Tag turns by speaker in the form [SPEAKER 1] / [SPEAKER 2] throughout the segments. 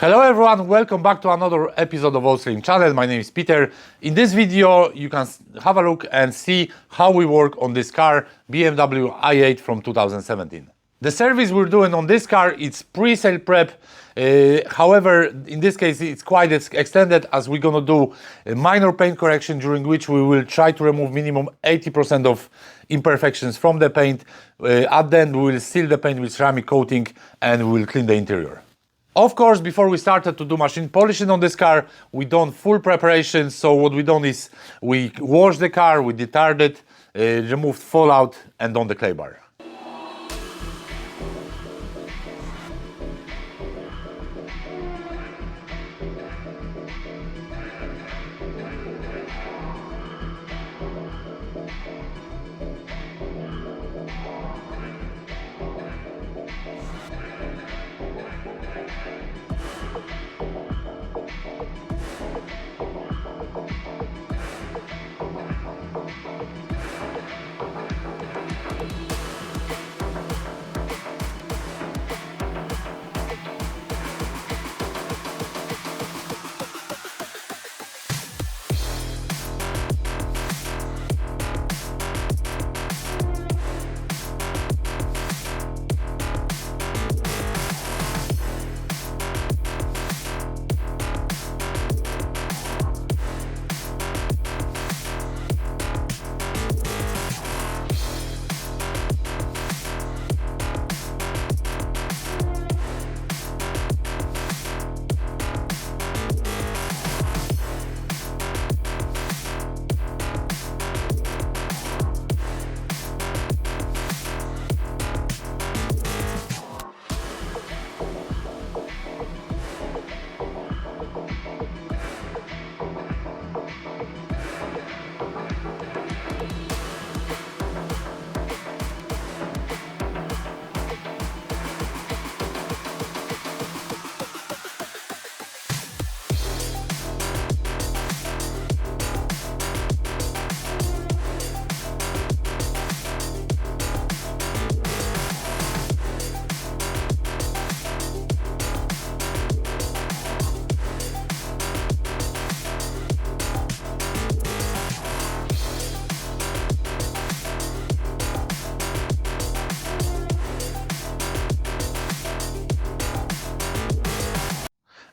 [SPEAKER 1] Hello everyone, welcome back to another episode of All-Slim channel. My name is Peter. In this video you can have a look and see how we work on this car, BMW i8 from 2017. The service we're doing on this car is pre-sale prep. However, in this case it's quite extended, as we're gonna do a minor paint correction during which we will try to remove minimum 80% of imperfections from the paint. At the end we will seal the paint with ceramic coating and we will clean the interior. Of course, before we started to do machine polishing on this car, we done full preparation. So what we done is we washed the car, we detarred it, removed fallout and done the clay bar.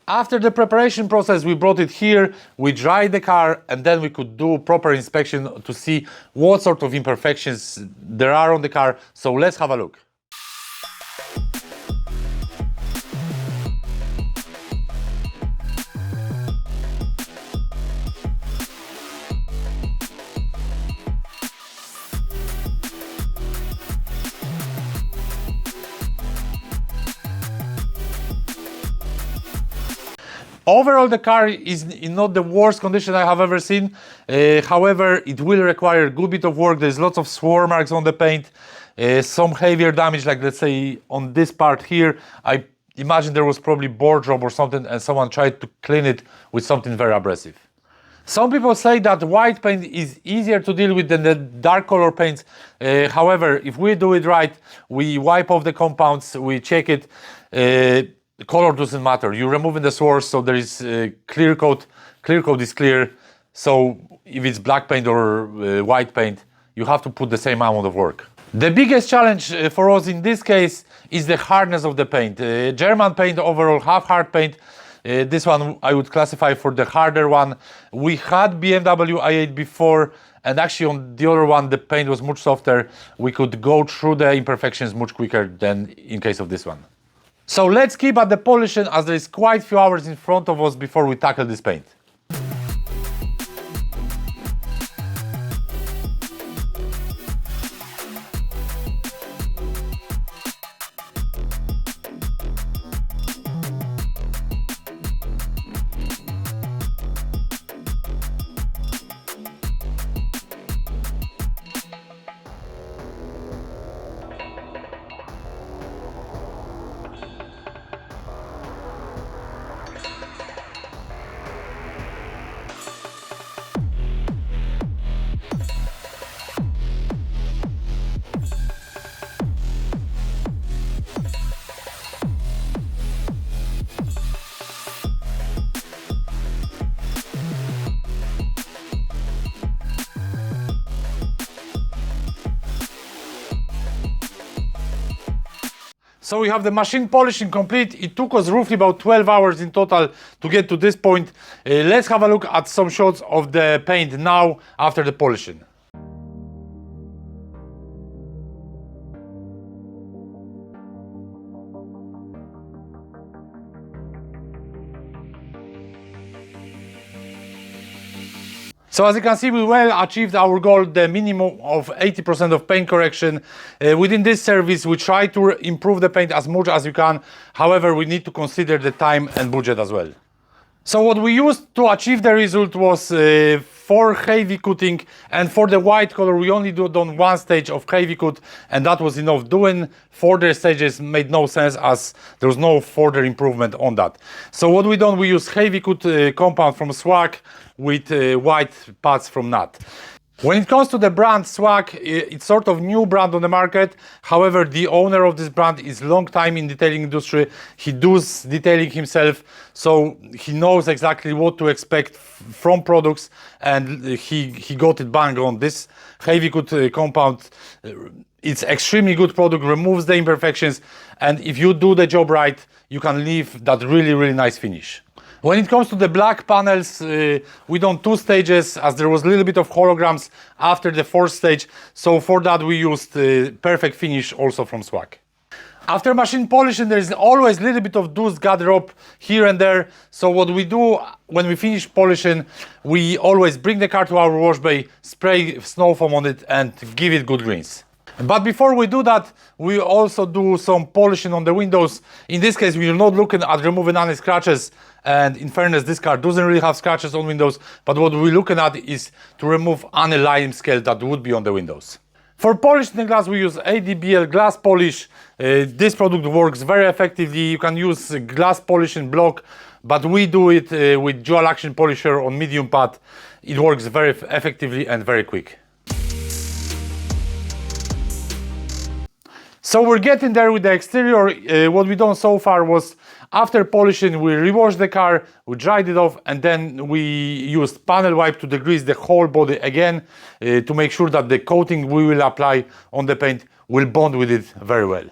[SPEAKER 1] After the preparation process, we brought it here, we dried the car, and then we could do proper inspection to see what sort of imperfections there are on the car. So let's have a look. Overall, the car is in not the worst condition I have ever seen. However, it will require a good bit of work. There's lots of swirl marks on the paint, some heavier damage, like let's say on this part here. I imagine there was probably board job or something and someone tried to clean it with something very abrasive. Some people say that white paint is easier to deal with than the dark color paints. However, if we do it right, we wipe off the compounds, we check it. The color doesn't matter. You're removing the source, so there is clear coat. Clear coat is clear. So if it's black paint or white paint, you have to put the same amount of work. The biggest challenge for us in this case is the hardness of the paint. German paint overall have hard paint. This one I would classify for the harder one. We had BMW i8 before, and actually on the other one the paint was much softer. We could go through the imperfections much quicker than in case of this one. So let's keep at the polishing, as there is quite a few hours in front of us before we tackle this paint. So we have the machine polishing complete. It took us roughly about 12 hours in total to get to this point. Let's have a look at some shots of the paint now after the polishing. So as you can see, we well achieved our goal, the minimum of 80% of paint correction. Within this service, we try to improve the paint as much as we can. However, we need to consider the time and budget as well. So what we used to achieve the result was for heavy coating, and for the white color we only done one stage of heavy coat, and that was enough. Doing further stages made no sense as there was no further improvement on that. So what we done, we used heavy coat compound from Swag with white pads from NAT. When it comes to the brand Swag, it's sort of new brand on the market. However, the owner of this brand is long time in detailing industry. He does detailing himself, so he knows exactly what to expect from products, and he got it bang on. This heavy coat compound, it's extremely good product, removes the imperfections, and if you do the job right, you can leave that really nice finish. When it comes to the black panels, we done two stages, as there was a little bit of holograms after the fourth stage. So for that we used perfect finish also from Swag. After machine polishing, there is always a little bit of dust gather up here and there. So what we do when we finish polishing, we always bring the car to our wash bay, spray snow foam on it and give it good rinse. But before we do that, we also do some polishing on the windows. In this case, we are not looking at removing any scratches, and in fairness, this car doesn't really have scratches on windows, but what we're looking at is to remove any lime scale that would be on the windows. For polishing the glass, we use ADBL glass polish. This product works very effectively. You can use glass polishing block, but we do it with dual action polisher on medium pad. It works very effectively and very quick. So we're getting there with the exterior. What we done so far was, after polishing, we rewashed the car, we dried it off, and then we used panel wipe to degrease the whole body again to make sure that the coating we will apply on the paint will bond with it very well.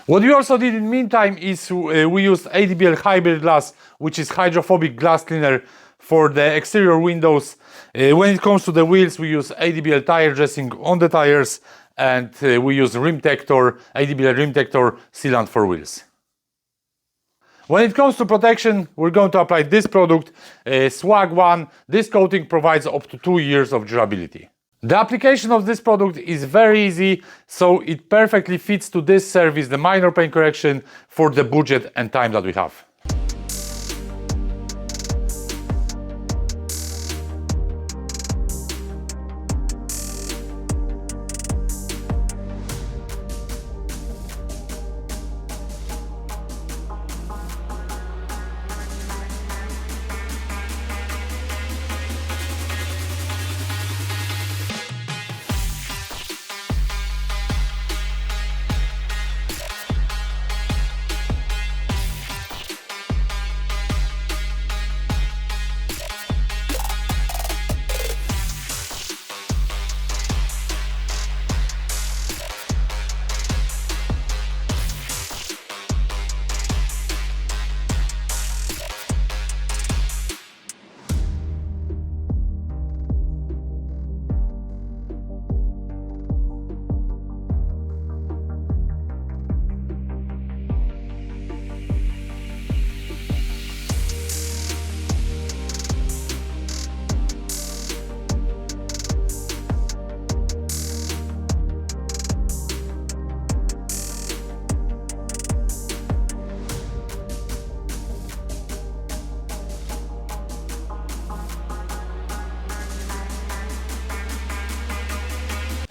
[SPEAKER 1] What we also did in the meantime is we used ADBL hybrid glass, which is hydrophobic glass cleaner for the exterior windows. When it comes to the wheels, we use ADBL tire dressing on the tires, and we use ADBL Rim Tector sealant for wheels. When it comes to protection, we're going to apply this product, Swag One. This coating provides up to 2 years of durability. The application of this product is very easy, so it perfectly fits to this service, the minor paint correction, for the budget and time that we have.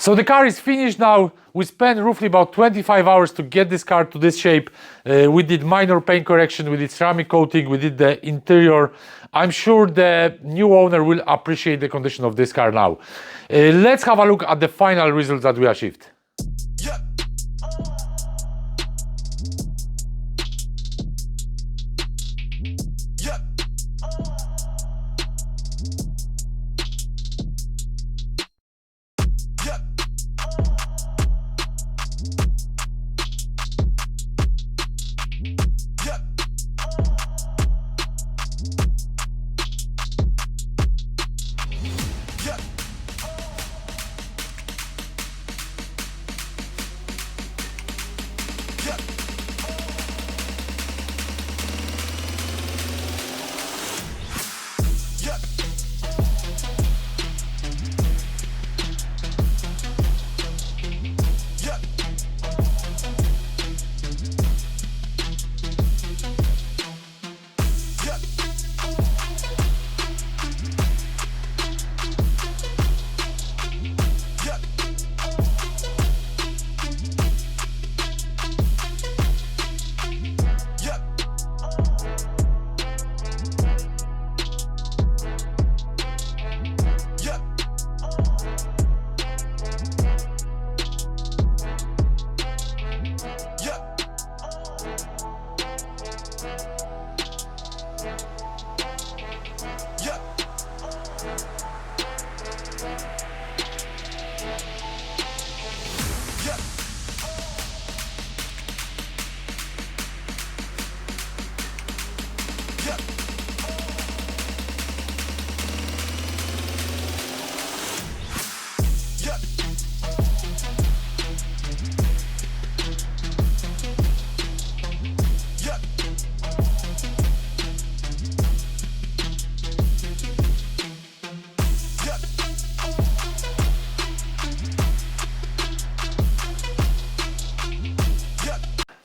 [SPEAKER 1] So the car is finished now. We spent roughly about 25 hours to get this car to this shape. We did minor paint correction, we did ceramic coating, we did the interior. I'm sure the new owner will appreciate the condition of this car now. Let's have a look at the final results that we achieved.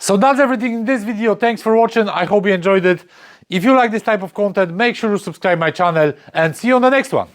[SPEAKER 1] So that's everything in this video. Thanks for watching. I hope you enjoyed it. If you like this type of content, make sure to subscribe my channel and see you on the next one.